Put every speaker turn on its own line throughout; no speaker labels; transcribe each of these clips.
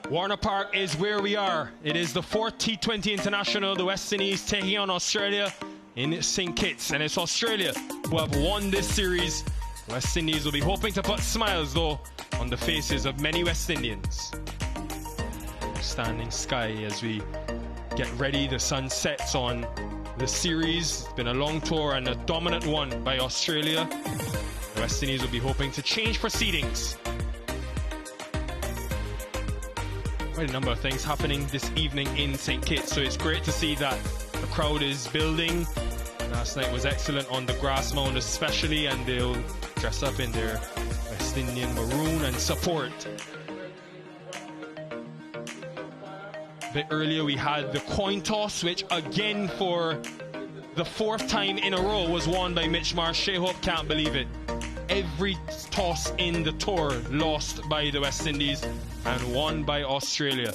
Warner Park is where we are. It is the 4th T20 International, the West Indies taking on Australia in St. Kitts. And it's Australia who have won this series. West Indies will be hoping to put smiles, though, on the faces of many West Indians. Standing sky as we get ready. The sun sets on the series. It's been a long tour and a dominant one by Australia. The West Indies will be hoping to change proceedings. Quite a number of things happening this evening in St. Kitts, so it's great to see that the crowd is building. Last night was excellent on the grass mound especially, and they'll dress up in their West Indian maroon and support. A bit earlier we had the coin toss, which again for the 4th time in a row was won by Mitch Marsh. Shea-Hope can't believe it. Every toss in the tour lost by the West Indies and won by Australia.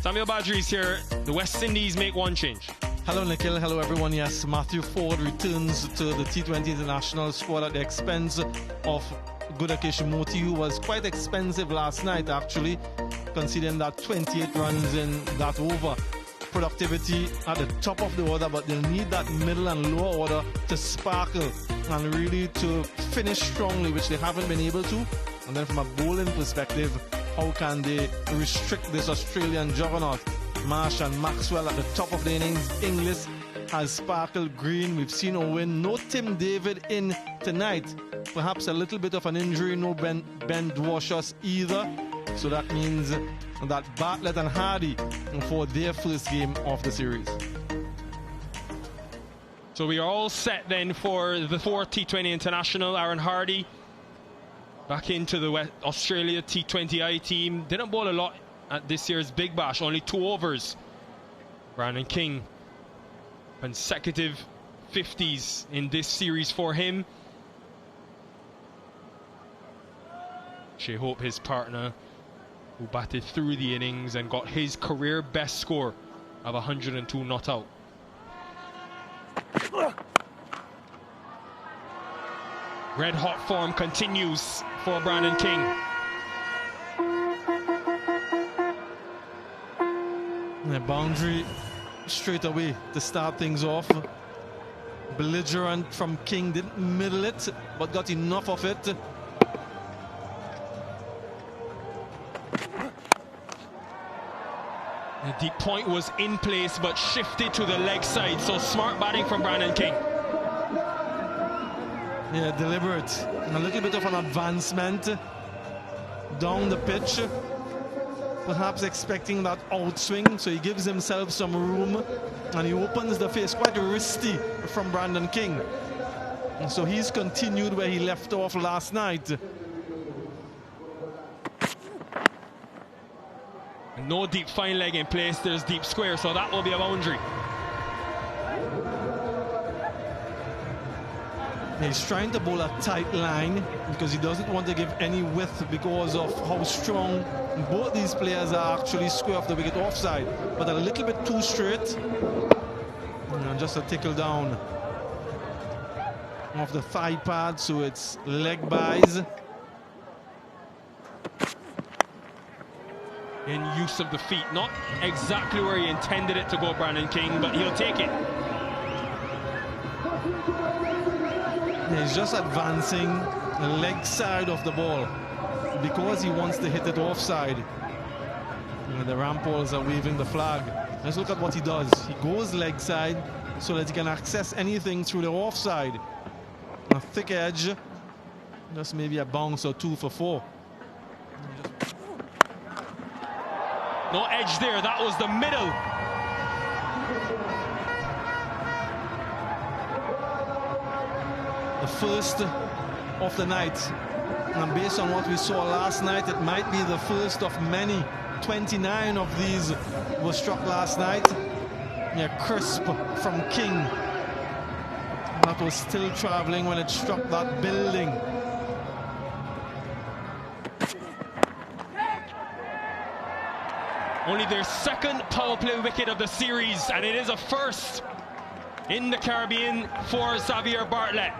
Samuel Badri is here. The West Indies make one change.
Hello Nikhil, hello everyone. Yes, Matthew Ford returns to the T20 International squad at the expense of Gudakesh Moti, who was quite expensive last night actually, considering that 28 runs in that over. Productivity at the top of the order, but they'll need that middle and lower order to sparkle and really to finish strongly, which they haven't been able to. And then from a bowling perspective, how can they restrict this Australian juggernaut? Marsh and Maxwell at the top of the innings. Inglis has sparkled green. We've seen Owen. No Tim David in tonight. Perhaps a little bit of an injury. No Ben Dwashus either. So that means that Bartlett and Hardy for their first game of the series.
So we are all set then for the 4th T20 International. Aaron Hardy back into the Australia T20I team. Didn't bowl a lot at this year's Big Bash, only 2 overs. Brandon King, consecutive 50s in this series for him. Shea-Hope, his partner, who batted through the innings and got his career best score of 102 not out. Red hot form continues for Brandon King.
The boundary straight away to start things off. Belligerent from King, didn't middle it, but got enough of it. The
deep point was in place but shifted to the leg side, so smart batting from Brandon King.
Yeah, deliberate. A little bit of an advancement down the pitch. Perhaps expecting that outswing, so he gives himself some room and he opens the face. Quite risky from Brandon King. And so he's continued where he left off last night.
No deep fine leg in place, there's deep square, so that will be a boundary.
He's trying to bowl a tight line because he doesn't want to give any width because of how strong both these players are actually square off the wicket offside, but a little bit too straight. And just a tickle down off the thigh pad, so it's leg buys.
In use of the feet, not exactly where he intended it to go, Brandon King, but he'll take it.
He's just advancing the leg side of the ball because he wants to hit it offside. And the Rampols are waving the flag. Let's look at what he does. He goes leg side so that he can access anything through the offside. A thick edge, just maybe a bounce or 2 for 4.
No edge there, that was the middle.
The first of the night, and based on what we saw last night, it might be the first of many. 29 of these were struck last night. Yeah, crisp from King. That was still traveling when it struck that building.
Only their 2nd power play wicket of the series, and it is a first in the Caribbean for Xavier Bartlett.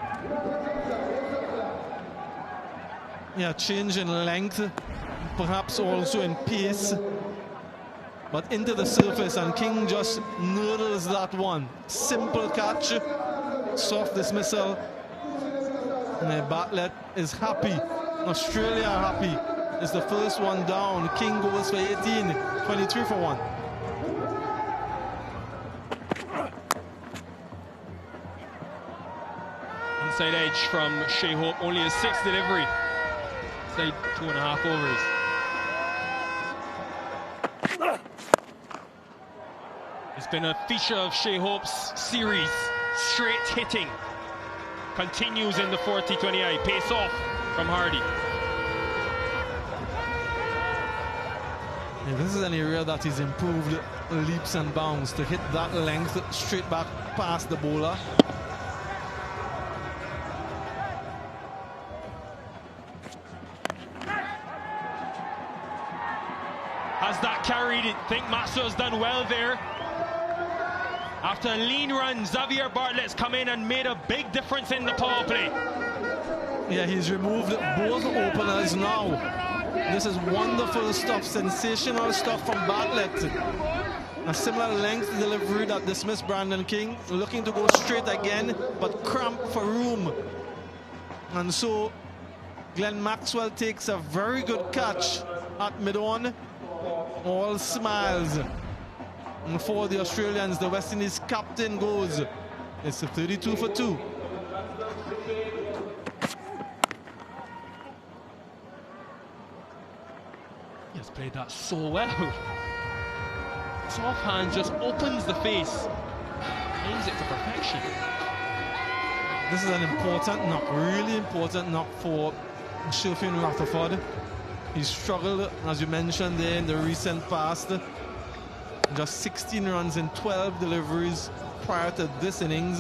Yeah, change in length perhaps also in pace, but into the surface, and King just noodles that one. Simple catch, soft dismissal, and Bartlett is happy. Australia are happy. It's the first one down. King goes for 18, 23 for 1.
Inside edge from Shea Hope, only a 6th delivery. Inside 2.5 overs. It's been a feature of Shea Hope's series. Straight hitting. Continues in the 4th T20I. Pace off from Hardy.
Yeah, this is an area that he's improved leaps and bounds to hit that length straight back past the bowler.
Has that carried? I think Maxwell's done well there. After a lean run, Xavier Bartlett's come in and made a big difference in the power play.
Yeah, he's removed both openers now. This is wonderful stuff, sensational stuff from Bartlett. A similar length delivery that dismissed Brandon King, looking to go straight again, but cramped for room. And so Glenn Maxwell takes a very good catch at mid-on. All smiles. And for the Australians, the West Indies captain goes. It's a 32 for 2.
He has played that so well. Soft hand just opens the face. Aims it to perfection.
This is an important knock, really important knock for Sherfin Rutherford. He struggled, as you mentioned there, in the recent past. Just 16 runs in 12 deliveries prior to this innings.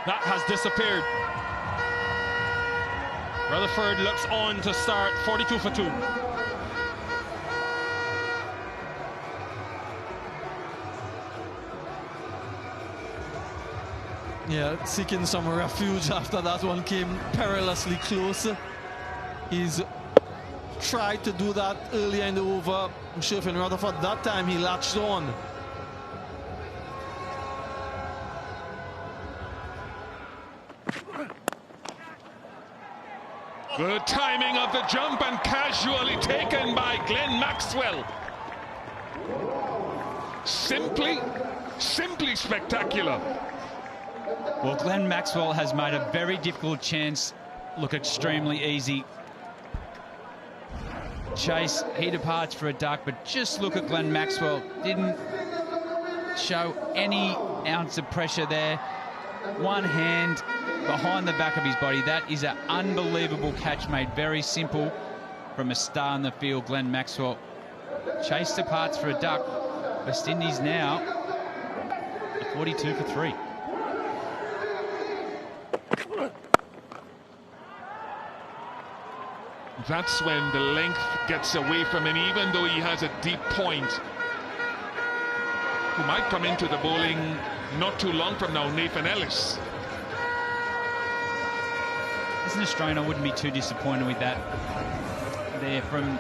That has disappeared. Rutherford looks on to start, 42 for 2.
Yeah, seeking some refuge after that one came perilously close. He's tried to do that earlier in the over. Sherfin Rutherford, that time he latched on.
Good timing of the jump and casually taken by Glenn Maxwell. Simply spectacular.
Well, Glenn Maxwell has made a very difficult chance look extremely easy. Chase, he departs for a duck, but just look at Glenn Maxwell. Didn't show any ounce of pressure there. One hand behind the back of his body. That is an unbelievable catch, made very simple from a star in the field, Glenn Maxwell. Chase departs for a duck. West Indies now 42 for 3.
That's when the length gets away from him, even though he has a deep point. Who might come into the bowling not too long from now, Nathan Ellis.
As an Australian, I wouldn't be too disappointed with that there from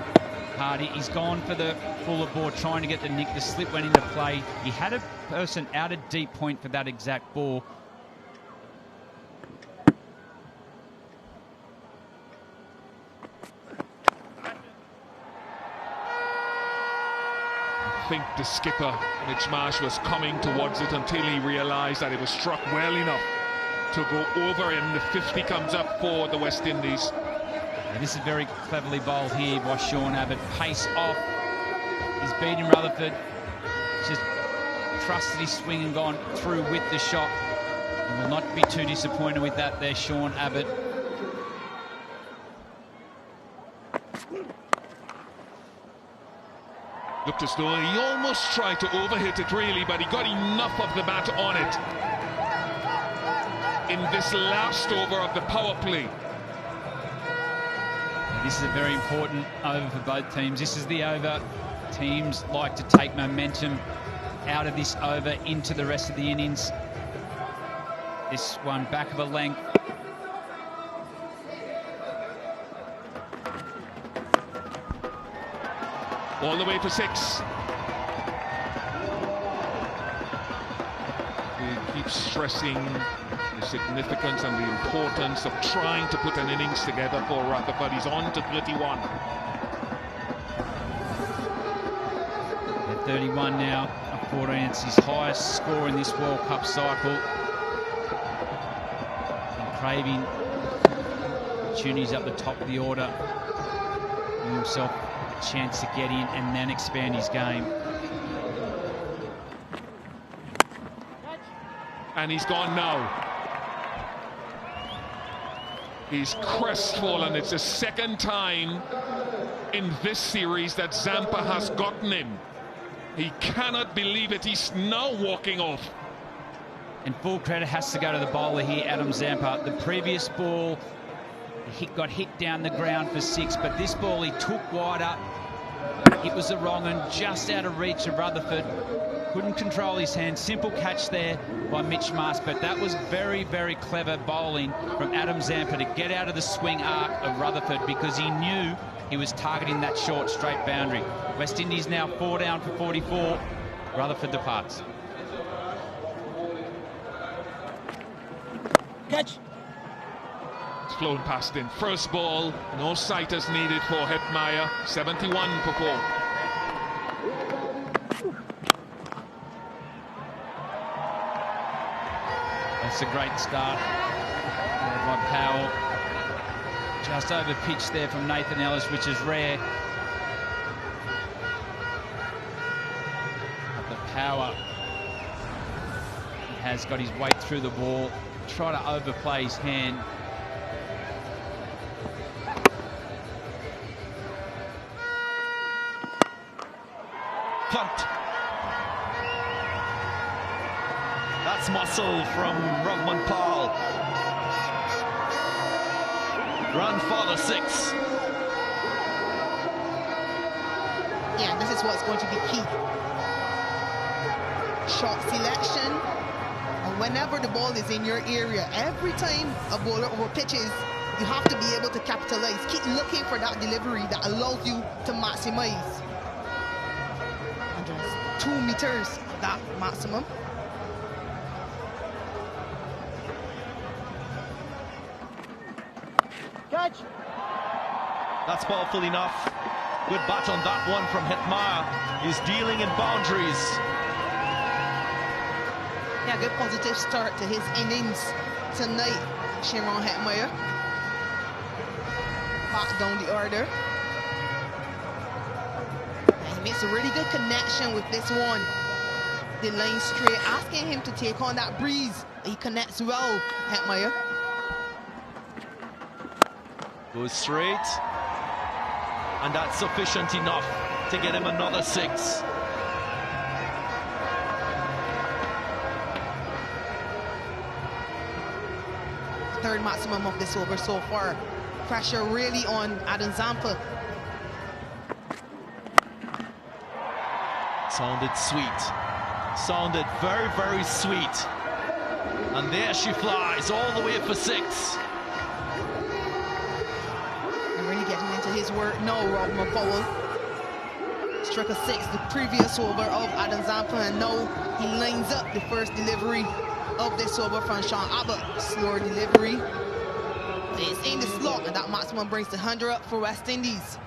Hardy. He's gone for the fuller ball, trying to get the nick. The slip went into play. He had a person out of deep point for that exact ball.
I think the skipper, Mitch Marsh, was coming towards it until he realised that it was struck well enough to go over, and the 50 comes up for the West Indies.
And this is very cleverly bowled here by Sean Abbott. Pace off. He's beaten Rutherford. Just trusted his swing and gone through with the shot. And will not be too disappointed with that there, Sean Abbott.
Looked as though he almost tried to overhit it, really, but he got enough of the bat on it in this last over of the power play.
This is a very important over for both teams. This is the over. Teams like to take momentum out of this over into the rest of the innings. this one back of a length.
All the way for 6. We keep stressing the significance and the importance of trying to put an innings together for Rutherford. He's on to 31.
At 31 now, up 14. It's his highest score in this World Cup cycle. And craving opportunities up the top of the order. Giving himself a chance to get in and then expand his game.
And he's gone now. He's crestfallen. It's the second time in this series that Zampa has gotten him. He cannot believe it. He's now walking off.
And full credit has to go to the bowler here, Adam Zampa. The previous ball, he got hit down the ground for 6, but this ball he took wide up. It was the wrong and just out of reach of Rutherford. Couldn't control his hand. Simple catch there by Mitch Marsh, but that was very, very clever bowling from Adam Zampa to get out of the swing arc of Rutherford because he knew he was targeting that short straight boundary. West Indies now 4 down for 44. Rutherford departs.
Catch.
It's flown past him. First ball, no sighters needed for Hetmyer. 71 for 4.
That's a great start by Powell. Just over pitch there from Nathan Ellis, which is rare. But the power, he has got his weight through the ball. Try to overplay his hand.
Punt. That's muscle from Rovman Powell. Grandfather 6.
Yeah, this is what's going to be key. Shot selection. And whenever the ball is in your area, every time a bowler over pitches, you have to be able to capitalize. Keep looking for that delivery that allows you to maximize. And there's 2 meters, that maximum. Catch.
That's powerful enough. Good bat on that one from Hetmyer. He's dealing in boundaries.
Yeah, good positive start to his innings tonight, Powell and Hetmyer. Back down the order. And he makes a really good connection with this one. The line straight, asking him to take on that breeze. He connects well, Hetmyer.
Goes straight. And that's sufficient enough to get him another 6.
Third maximum of this over so far. Pressure really on Adam Zampa.
Sounded sweet. Sounded very, very sweet. And there she flies all the way for 6.
Really getting into his work now, Rovman Powell. Struck a 6 the previous over of Adam Zampa, and now he lines up the first delivery of this over from Sean Abbott. Slower delivery. It's in the slot, and that maximum brings the 100 up for West Indies.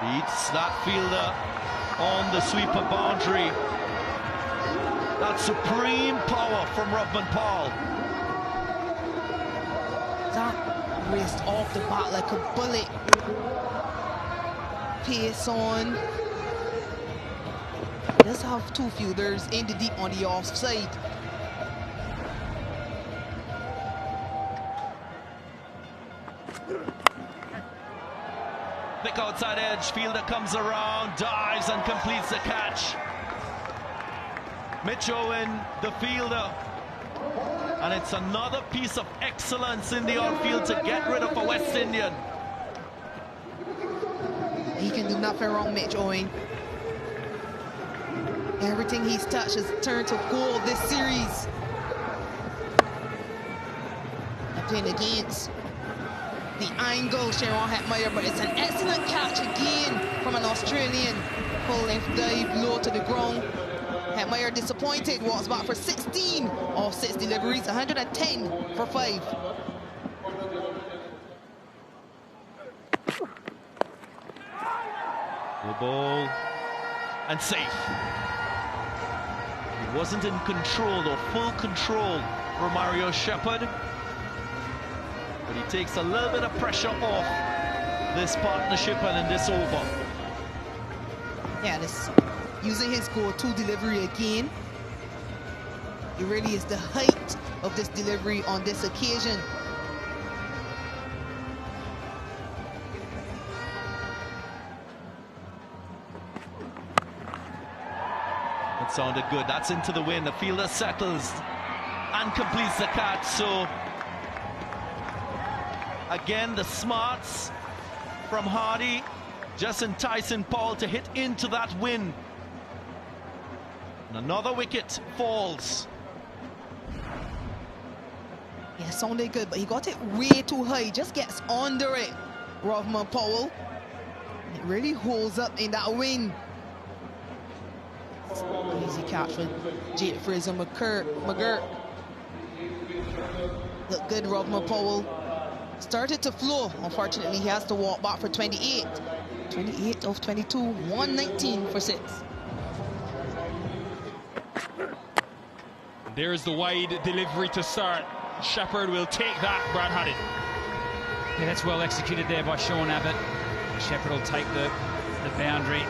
Beats that fielder on the sweeper boundary. That supreme power from Rovman Powell.
That raced off the bat like a bullet. Pace on. Does have 2 fielders in the deep on the offside.
Thick outside edge, fielder comes around, dives and completes the catch. Mitch Owen, the fielder. And it's another piece of excellence in the outfield to get rid of a West Indian.
He can do nothing wrong, Mitch Owen. Everything he's touched has turned to gold this series. Playing against the angle, Powell and Hetmyer, but it's an excellent catch again from an Australian. Full length dive low to the ground. Hetmyer disappointed, walks back for 16 of 6 deliveries, 110 for 5.
The ball and safe. He wasn't in control or full control, Romario Shepherd, but he takes a little bit of pressure off this partnership and in this over.
Yeah, this using his go-to delivery again. It really is the height of this delivery on this occasion.
It sounded good. That's into the wind. The fielder settles and completes the catch. So again, the smarts from Hardy just enticing Powell to hit into that wind. And another wicket falls.
Yeah, sounded good, but he got it way too high. He just gets under it, Rovman Powell. It really holds up in that wind. Easy catch for Jake Fraser McGirt. Look good, Rovman Powell. Started to flow. Unfortunately, he has to walk back for 28. 28 of 22, 119 for 6.
There's the wide delivery to start. Shepherd will take that, Brad Haddon.
Yeah, that's well executed there by Sean Abbott. Shepherd will take the boundary.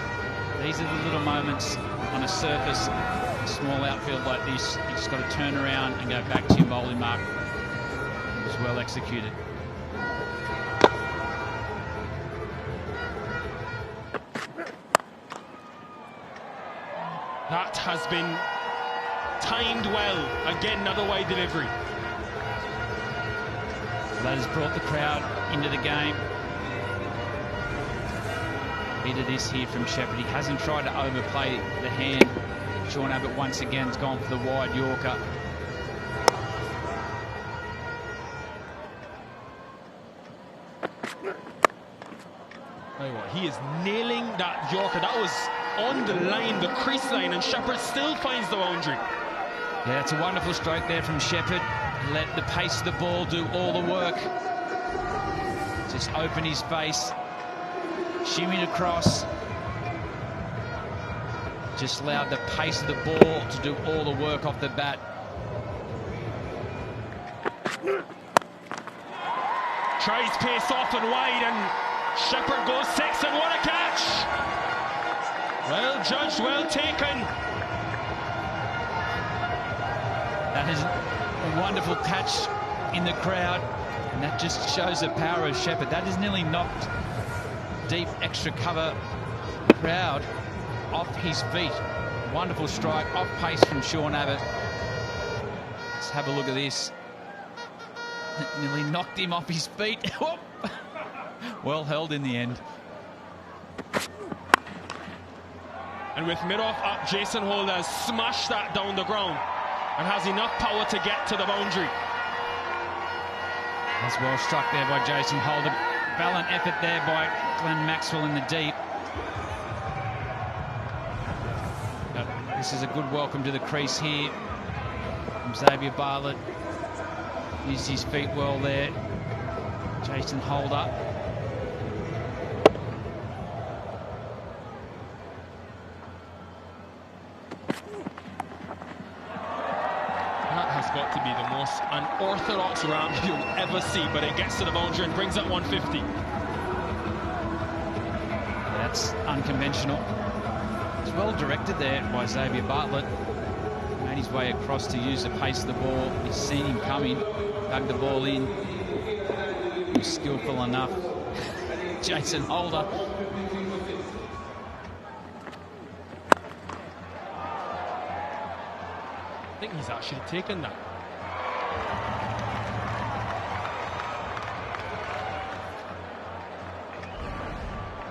These are the little moments on a surface, a small outfield like this. You just got to turn around and go back to your bowling mark. It was well executed.
That has been timed well. Again, another wide delivery.
That has brought the crowd into the game. Bit of this here from Shepherd. He hasn't tried to overplay the hand. Sean Abbott once again has gone for the wide Yorker.
Tell you what, he is nailing that Yorker. That was on the line, the crease line, and Shepherd still finds the boundary.
Yeah, it's a wonderful stroke there from Shepherd. Let the pace of the ball do all the work. Just open his face, shimmied across. Just allowed the pace of the ball to do all the work off the bat.
Tries pace off and wide, and Shepherd goes 6, and what a catch! Well judged, well taken.
That is a wonderful catch in the crowd, and that just shows the power of Shepherd. That is nearly knocked deep extra cover crowd off his feet. Wonderful strike, off pace from Sean Abbott. Let's have a look at this. Nearly knocked him off his feet. Well held in the end.
And with mid-off up, Jason Holder has smashed that down the ground and has enough power to get to the boundary.
That's well struck there by Jason Holder. Valiant effort there by Glenn Maxwell in the deep. But this is a good welcome to the crease here from Xavier Bartlett. Used his feet well there. Jason Holder.
Got to be the most unorthodox ramp you'll ever see, but it gets to the boundary and brings up 150.
That's unconventional. It's well directed there by Xavier Bartlett. Made his way across to use the pace of the ball. He's seen him coming, dug the ball in. He was skillful enough. Jason Holder.
I think he's actually taken that.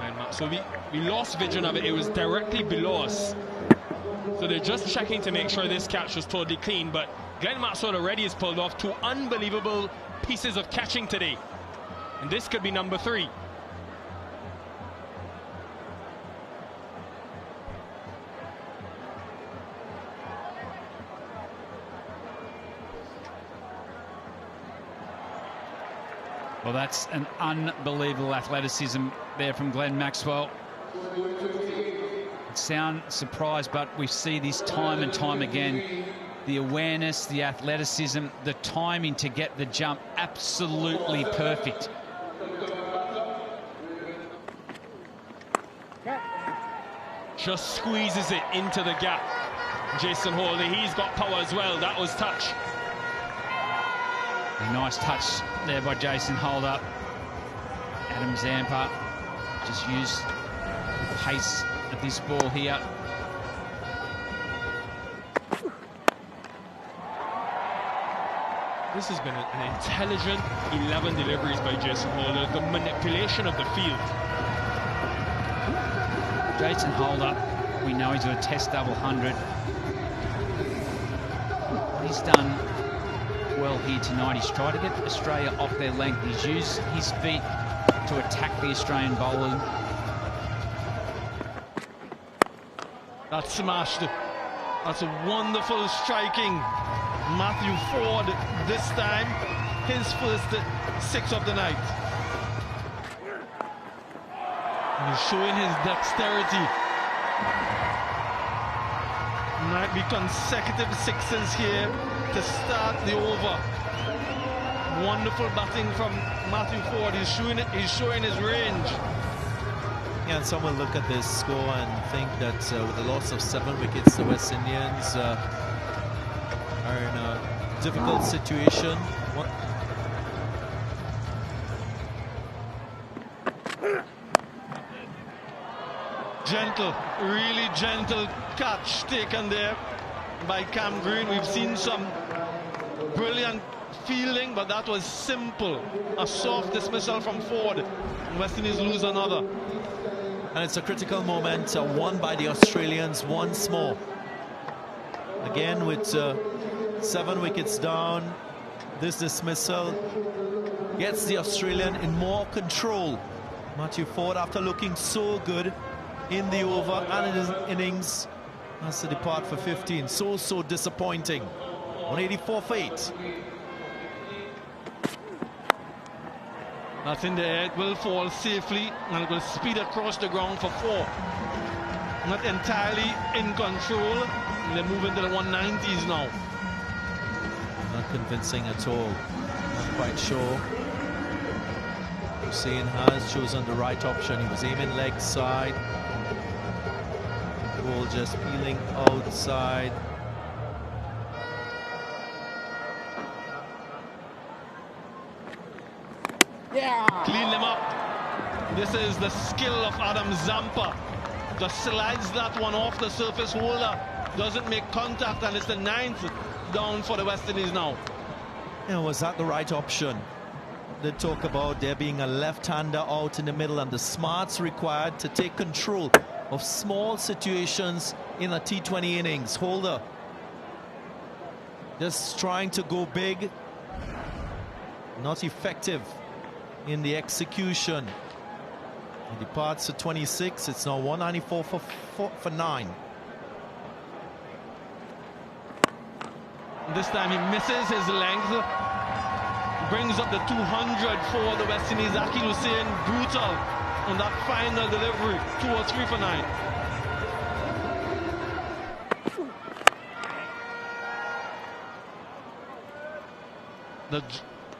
And so we lost vision of it. It was directly below us. So they're just checking to make sure this catch was totally clean, but Glenn Maxwell already has pulled off 2 unbelievable pieces of catching today. And this could be number 3.
Well, that's an unbelievable athleticism there from Glenn Maxwell. Sound surprised, but we see this time and time again. The awareness, the athleticism, the timing to get the jump absolutely perfect.
Just squeezes it into the gap. Jason Holder, he's got power as well. That was touch.
A nice touch there by Jason Holder. Adam Zampa just used the pace of this ball here.
This has been an intelligent 11 deliveries by Jason Holder. The manipulation of the field.
Jason Holder, we know he's got a test double 100. What he's done well here tonight, he's tried to get Australia off their length. He's used his feet to attack the Australian bowler.
That's smashed. That's a wonderful striking. Matthew Ford, this time, his first 6 of the night. And he's showing his dexterity. Might be consecutive 6s here to start the over. Wonderful batting from Matthew Ford. He's showing his range.
Yeah, and some will look at this score and think that with the loss of 7 wickets, the West Indians are in a difficult situation.
Gentle, really gentle catch taken there by Cam Green. We've seen some brilliant fielding, but that was simple. A soft dismissal from Ford. West Indies lose another.
And it's a critical moment, won by the Australians once more. Again, with 7 wickets down, this dismissal gets the Australian in more control. Matthew Ford, after looking so good in the over and in his innings, has to depart for 15. So disappointing. 184 for 8.
That's in the air. It will fall safely and it will speed across the ground for 4. Not entirely in control. They're moving to the 190s now.
Not convincing at all. Not quite sure. Hussain has chosen the right option. He was aiming leg side. The ball just peeling outside.
Clean them up. This is the skill of Adam Zampa. Just slides that one off the surface holder. Doesn't make contact, and it's the 9th down for the West Indies now.
Yeah, was that the right option? They talk about there being a left-hander out in the middle and the smarts required to take control of small situations in a T20 innings. Holder just trying to go big. Not effective in the execution. He departs to 26. It's now 194 for 9.
This time he misses his length. Brings up the 200 for the West Indies. Zakir Hussain brutal on that final delivery. 2 or 3 for 9. The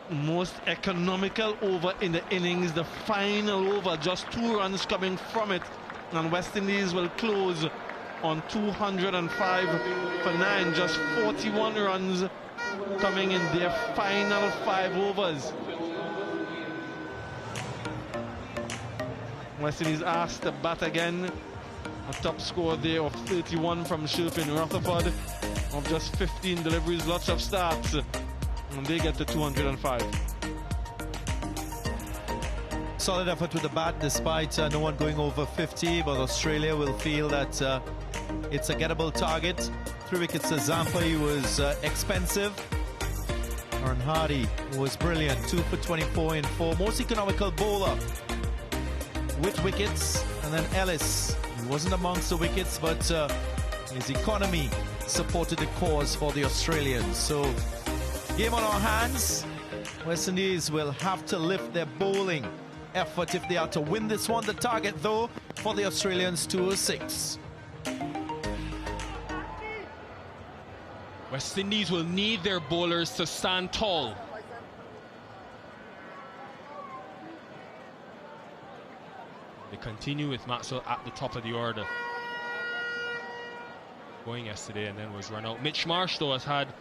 most economical over in the innings, the final over, just 2 runs coming from it, and West Indies will close on 205 for 9. Just 41 runs coming in their final 5 overs. West Indies asked to bat again. A top score there of 31 from Sherfin Rutherford, of just 15 deliveries, lots of starts. And they get to 205.
Solid effort with the bat despite no one going over 50, but Australia will feel that it's a gettable target. 3 wickets to Zampa, he was expensive. Aaron Hardy was brilliant, 2 for 24 in 4. Most economical bowler with wickets. And then Ellis, he wasn't amongst the wickets, but his economy supported the cause for the Australians. So, game on our hands. West Indies will have to lift their bowling effort if they are to win this one. The target, though, for the Australians, 206.
West Indies will need their bowlers to stand tall. They continue with Maxwell at the top of the order. Going yesterday and then was run out. Mitch Marsh, though, has had a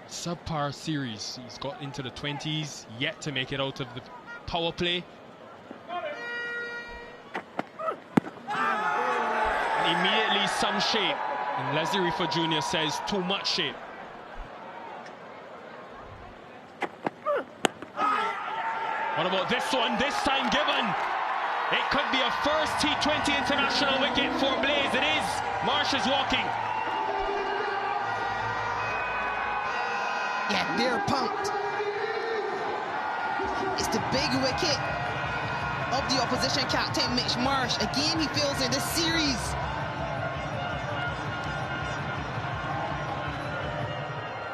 subpar series. He's got into the 20s, yet to make it out of the power play. And immediately some shape. And Leslie Reefer Jr. says too much shape. What about this one? This time given. It could be a first T20 international wicket for Blaze. It is. Marsh is walking.
Yeah, they're pumped. It's the big wicket of the opposition captain, Mitch Marsh. Again, he feels in this series.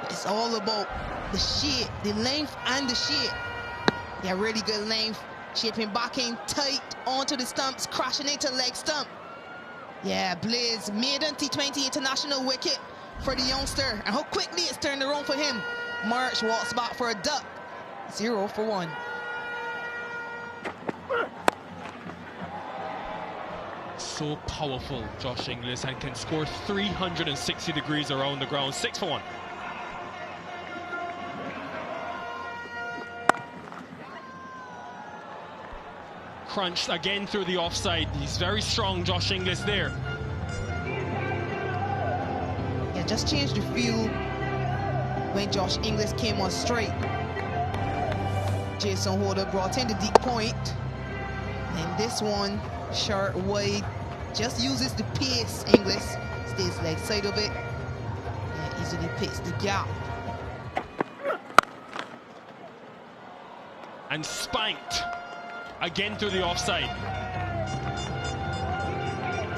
It's all about the shape, the length and the shape. Yeah, really good length. Shaping back in tight onto the stumps, crashing into leg stump. Yeah, Blaze, maiden T20 international wicket for the youngster. And how quickly it's turned around for him. Marsh walks back for a duck. 0 for 1.
So powerful, Josh Inglis, and can score 360 degrees around the ground. 6 for 1. Crunched again through the offside. He's very strong, Josh Inglis there.
Yeah, just changed the feel when Josh Inglis came on straight. Jason Holder brought in the deep point. And this one, short, wide, just uses the pace. Inglis stays leg side of it and easily picks the gap.
And spanked again through the offside.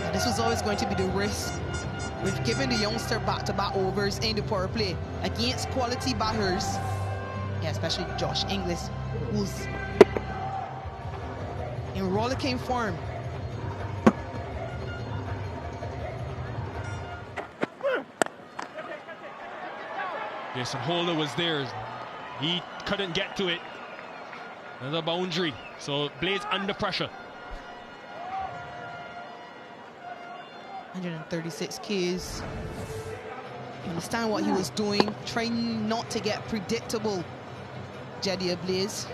And this was always going to be the risk. We've given the youngster back-to-back overs in the power play against quality batters. Yeah, especially Josh Inglis, who's in rollicking form.
Jason Holder was there. He couldn't get to it. Another boundary. So Blaze under pressure.
136 Ks. You understand what he was doing, trying not to get predictable. Jadier Blaze.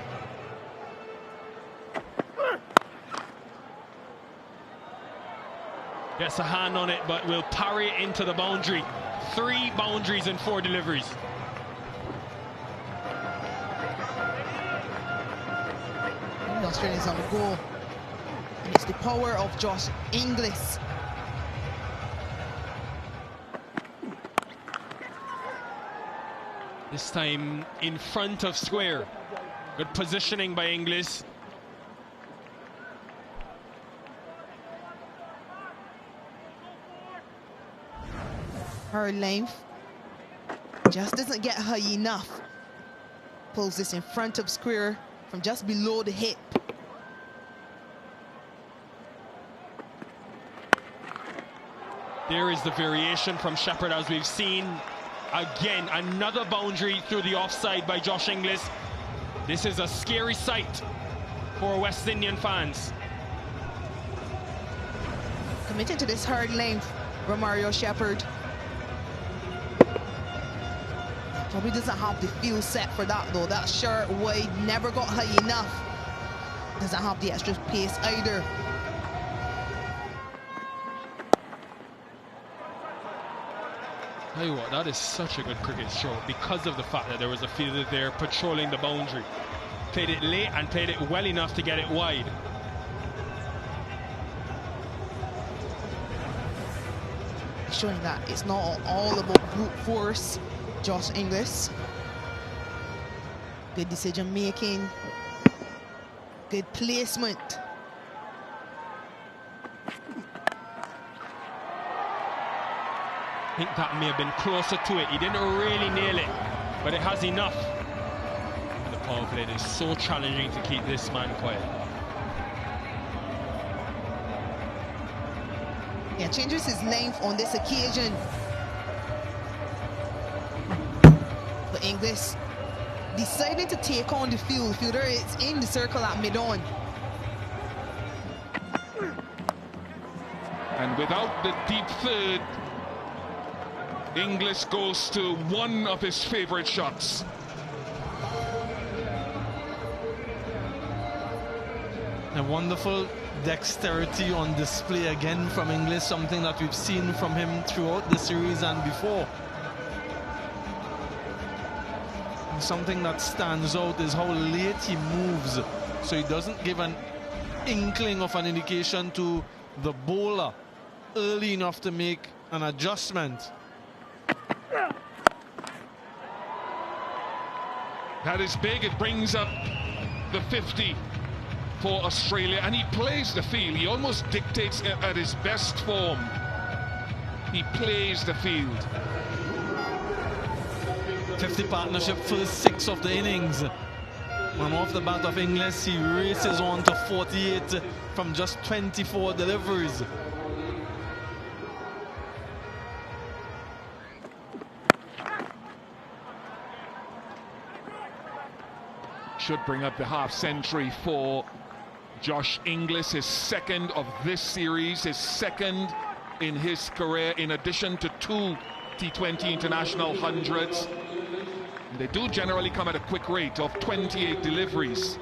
Gets a hand on it, but will parry it into the boundary. 3 boundaries and 4 deliveries.
The Australians on the go. And it's the power of Josh Inglis.
This time in front of square. Good positioning by Inglis.
Her length just doesn't get high enough. Pulls this in front of square from just below the hip.
There is the variation from Shepherd, as we've seen. Again, another boundary through the offside by Josh Inglis. This is a scary sight for West Indian fans.
Committing to this hard length, Romario Shepherd. Probably doesn't have the feel set for that though. That short, wide, never got high enough. Doesn't have the extra pace either.
Tell you what, that is such a good cricket stroke because of the fact that there was a fielder there patrolling the boundary. Played it late and played it well enough to get it wide.
showing that it's not all about brute force. Josh Inglis. Good decision making. Good placement.
I think that may have been closer to it. He didn't really nail it, but it has enough. And the power play is so challenging to keep this man quiet.
Yeah, changes his length on this occasion. But Inglis decided to take on the field. The fielder is in the circle at mid-on.
And without the deep third, Inglis goes to one of his favorite shots.
A wonderful dexterity on display again from Inglis, something that we've seen from him throughout the series and before. And something that stands out is how late he moves, so he doesn't give an inkling of an indication to the bowler early enough to make an adjustment.
That is big. It brings up the 50 for Australia, and he plays the field. He almost dictates at his best form. He plays the field.
50 partnership, first 6 of the innings. And off the bat of Inglis, he races on to 48 from just 24 deliveries.
Should bring up the half century for Josh Inglis, his second of this series, his second in his career, in addition to 2 T20 international hundreds. They do generally come at a quick rate of 28 deliveries.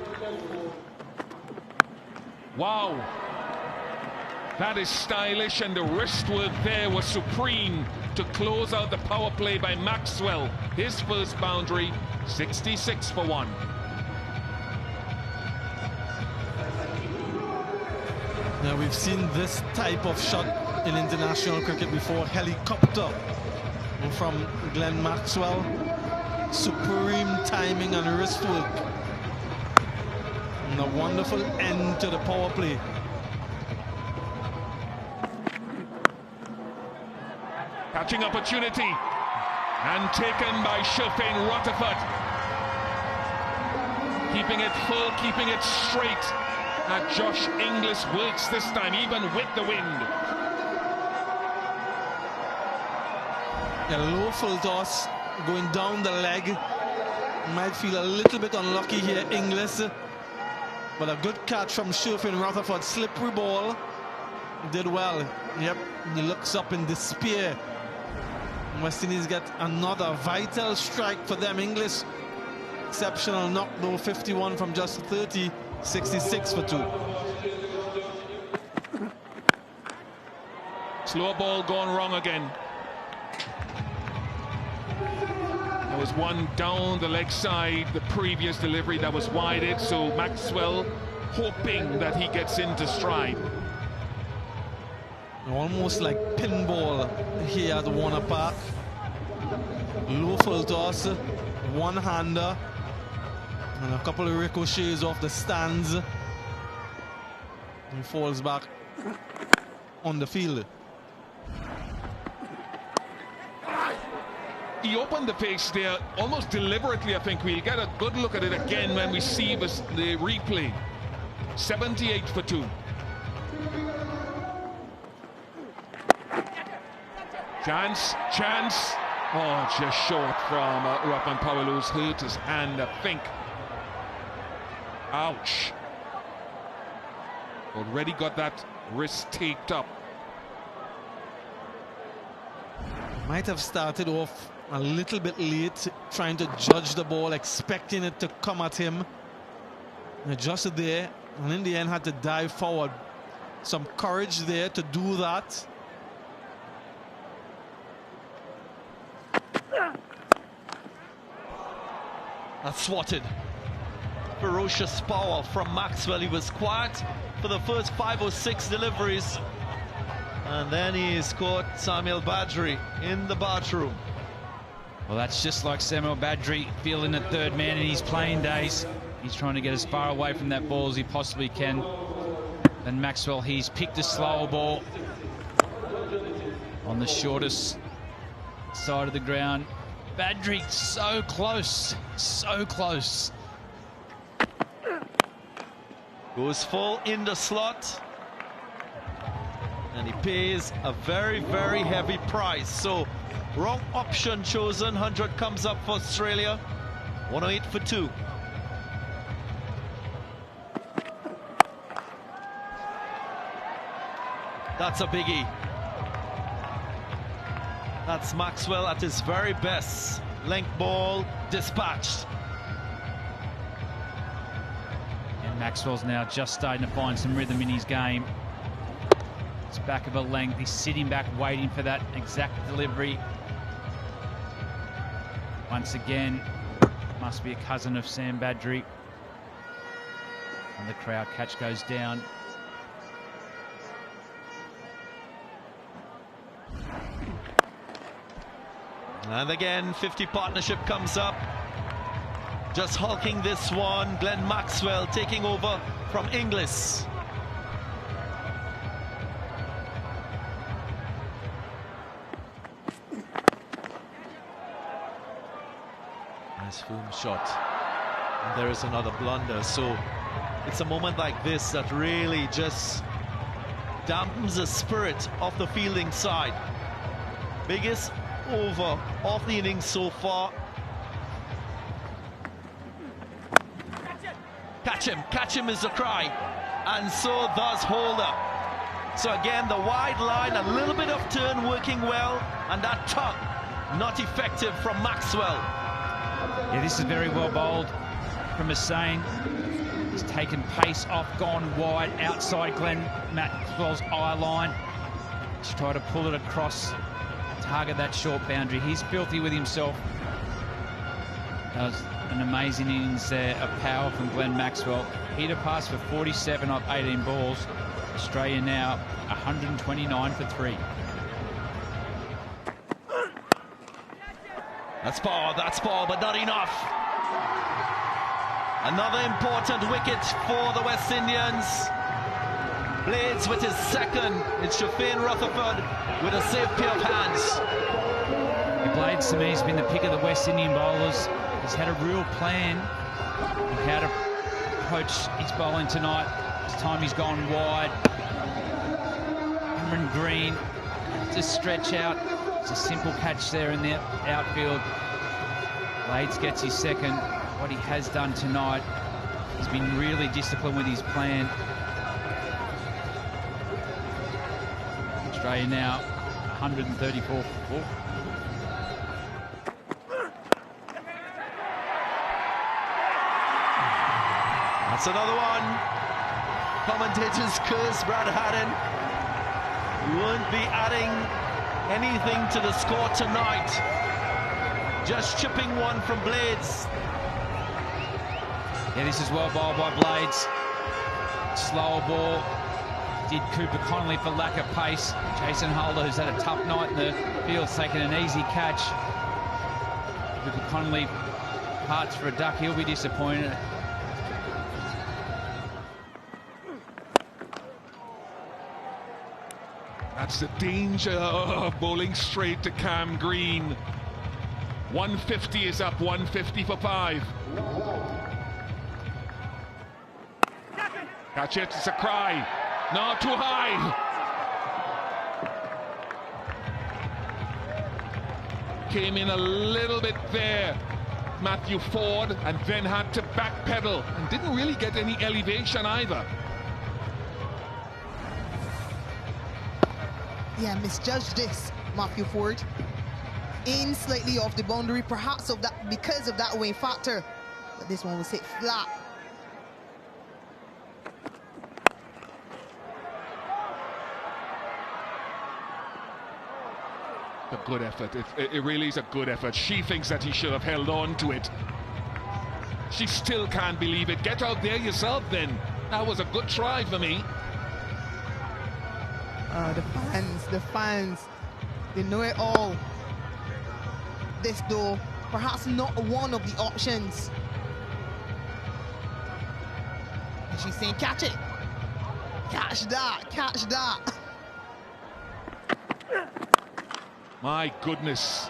Wow, that is stylish, and the wrist work there was supreme to close out the power play by Maxwell. His first boundary, 66 for 1.
Now, we've seen this type of shot in international cricket before. Helicopter from Glenn Maxwell. Supreme timing and wrist work. And a wonderful end to the power play.
Catching opportunity and taken by Shilfane Rutherford. Keeping it full, keeping it straight. And Josh Inglis works this time, even with the wind.
A low full toss going down the leg. Might feel a little bit unlucky here, Inglis. But a good catch from Shilfane Rutherford. Slippery ball. Did well. Yep, he looks up in despair. West Indies get another vital strike for them. Inglis, exceptional knock though, 51 from just 30. 66 for 2.
Slow ball gone wrong again. There was one down the leg side, the previous delivery that was wided, so Maxwell hoping that he gets into stride.
Almost like pinball here at Warner Park. Low full toss, one-hander. And a couple of ricochets off the stands. And falls back on the field.
He opened the pace there almost deliberately. I think we'll get a good look at it again when we see the replay. 78 for 2. Chance. Oh, just short from Rahman Powell, who's hurt his hand, I think. Ouch. Already got that wrist taped up.
Might have started off a little bit late, trying to judge the ball, expecting it to come at him. Adjusted there, and in the end had to dive forward. Some courage there to do that.
That's swatted. Ferocious power from Maxwell. He was quiet for the first 5 or 6 deliveries. And then he's caught Samuel Badri in the bathroom.
Well, that's just like Samuel Badri feeling the third man in his playing days. He's trying to get as far away from that ball as he possibly can. And Maxwell, he's picked a slower ball on the shortest side of the ground. Badri so close, so close.
Goes full in the slot. And he pays a very, very heavy price. So, wrong option chosen. 100 comes up for Australia. 108 for 2. That's a biggie. That's Maxwell at his very best. Length ball dispatched.
And Maxwell's now just starting to find some rhythm in his game. It's back of a length. He's sitting back waiting for that exact delivery. Once again, must be a cousin of Sam Badri. And the crowd catch goes down.
And again, 50 partnership comes up. Just hulking this one. Glenn Maxwell taking over from Inglis. Nice boom shot. And there is another blunder. So it's a moment like this that really just dampens the spirit of the fielding side. Biggest over of the innings so far. Catch him is the cry, and so does Holder. So again, the wide line, a little bit of turn working well, and that tuck not effective from Maxwell.
Yeah, this is very well bowled from Hussain. He's taken pace off, gone wide, outside Glenn Maxwell's eye line. Just try to pull it across, target that short boundary. He's filthy with himself. That was an amazing innings there of power from Glenn Maxwell. He to pass for 47 off 18 balls. Australia now 129 for 3.
That's ball, but not enough. Another important wicket for the West Indians. Blades with his second. It's Shafin Rutherford with a safe pair of hands.
Blades to me has been the pick of the West Indian bowlers. He's had a real plan on how to approach his bowling tonight. This time he's gone wide. Cameron Green to stretch out. It's a simple catch there in the outfield. Blades gets his second. What he has done tonight, he's been really disciplined with his plan. Australia now 134 for 4.
That's another one. Commentators curse Brad Haddon. We won't be adding anything to the score tonight. Just chipping one from Blades.
Yeah, this is well bowled by Blades. Slower ball. Did Cooper Connolly for lack of pace. Jason Holder, who's had a tough night in the field, taking an easy catch. Cooper Connolly parts for a duck. He'll be disappointed.
That's the danger of bowling straight to Cam Green. 150 is up, 150 for 5. Catch it, it's a cry. No, too high. Came in a little bit there, Matthew Ford, and then had to backpedal and didn't really get any elevation either.
Yeah, misjudged this, Matthew Ford. In slightly off the boundary, perhaps of that because of that weight factor. But this one was hit flat.
A good effort. It really is a good effort. She thinks that he should have held on to it. She still can't believe it. Get out there yourself then. That was a good try for me.
The fans, they know it all. This though, perhaps not one of the options. And she's saying, catch it. Catch that, catch that.
My goodness.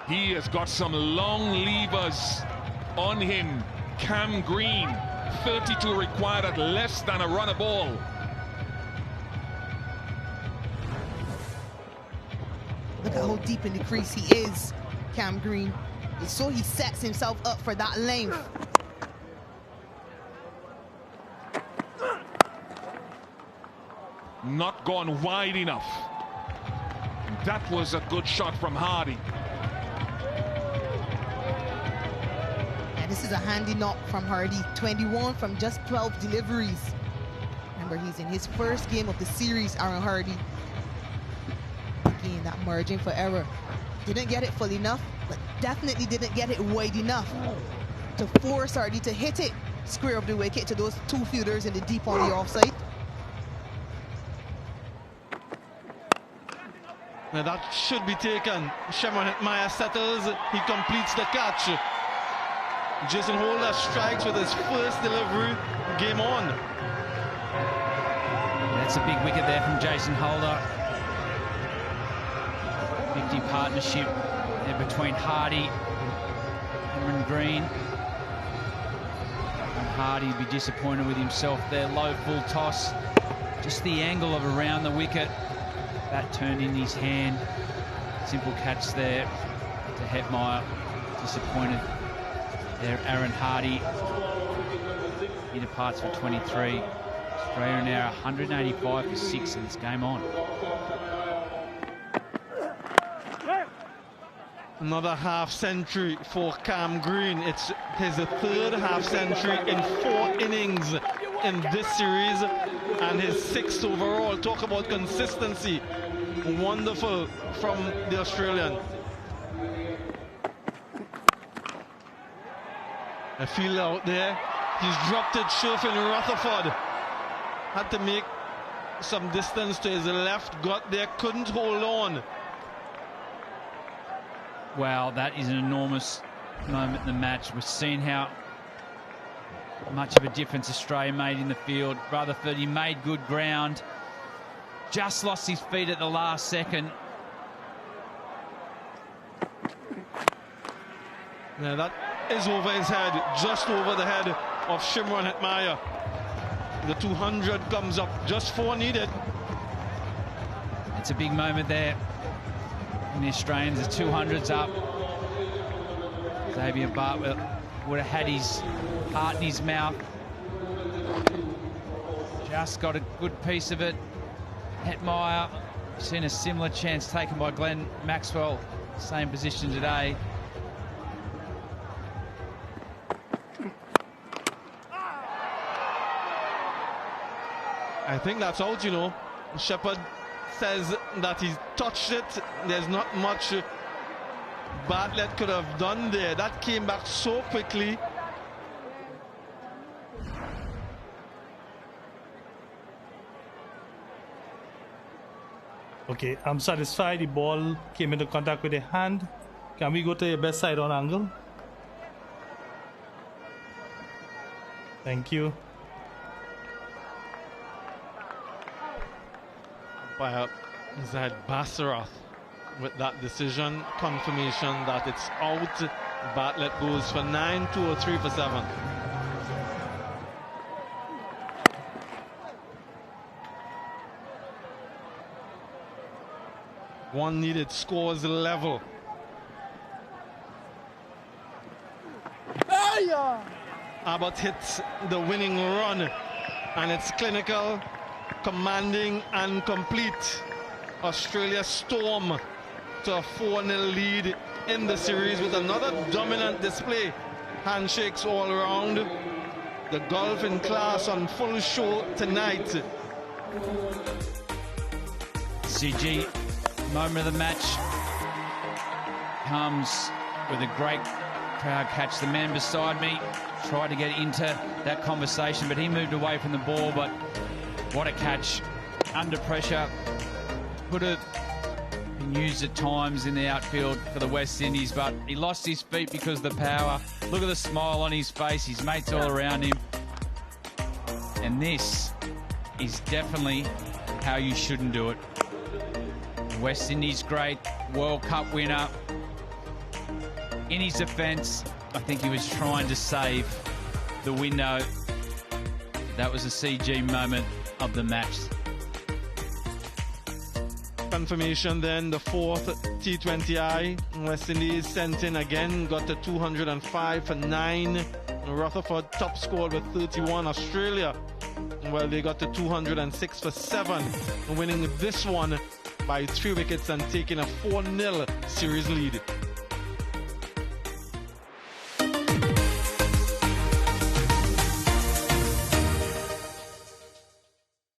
He has got some long levers on him. Cam Green, 32 required at less than a run a ball.
Look at how deep in the crease he is, Cam Green. And so he sets himself up for that length.
Not gone wide enough. That was a good shot from Hardy.
And this is a handy knock from Hardy. 21 from just 12 deliveries. Remember, he's in his first game of the series, Aaron Hardy. Again, that margin for error. Didn't get it full enough, but definitely didn't get it wide enough to force Hardy to hit it square of the wicket to those two fielders in the deep on the offside.
Now that should be taken. Powell and Hetmyer settles, he completes the catch. Jason Holder strikes with his first delivery, game on.
That's a big wicket there from Jason Holder. 50 partnership there between Hardy and Green. And Hardy would be disappointed with himself there. Low full toss. Just the angle of around the wicket. That turned in his hand. Simple catch there to Hetmyer. Disappointed there. Aaron Hardy. He departs for 23. Australia now 185 for 6 and it's game on.
Another half century for Cam Green. It's his third half century in 4 innings in this series and his 6th overall. Talk about consistency. Wonderful from the Australian. A field out there. He's dropped it short in Rutherford. Had to make some distance to his left. Got there, couldn't hold on.
Wow, that is an enormous moment in the match. We've seen how much of a difference Australia made in the field. Rutherford, he made good ground. Just lost his feet at the last second.
Now that is over his head, just over the head of Powell and Hetmyer. The 200 comes up, just 4 needed.
It's a big moment there. And the Australians, the 200's up. Xavier Bartlett would have had his heart in his mouth. Just got a good piece of it. Hetmyer, seen a similar chance taken by Glenn Maxwell, same position today.
I think that's out, you know. Shepherd says that he's touched it. There's not much Bartlett could have done there. That came back so quickly.
Okay, I'm satisfied the ball came into contact with the hand. Can we go to your best side on angle? Thank you.
Umpire Zed Basseterre with that decision confirmation that it's out. Bartlett goes for 9, 2 or 3 for 7. One needed, scores level. Abbott hits the winning run, and it's clinical, commanding and complete. Australia storm to a 4-0 lead in the series with another dominant display. Handshakes all around. The golf in class on full show tonight.
CG, moment of the match comes with a great crowd catch. The man beside me tried to get into that conversation, but he moved away from the ball. But what a catch under pressure. Could have been used at times in the outfield for the West Indies, but he lost his feet because of the power. Look at the smile on his face, his mates all around him. And this is definitely how you shouldn't do it. West Indies great, World Cup winner. In his defence, I think he was trying to save the window. That was a CG moment of the match.
Confirmation then, the fourth T20I. West Indies sent in again, got to 205 for 9. Rutherford top scored with 31. Australia, well, they got to 206 for 7, winning this one by 3 wickets and taking a 4-0 series lead.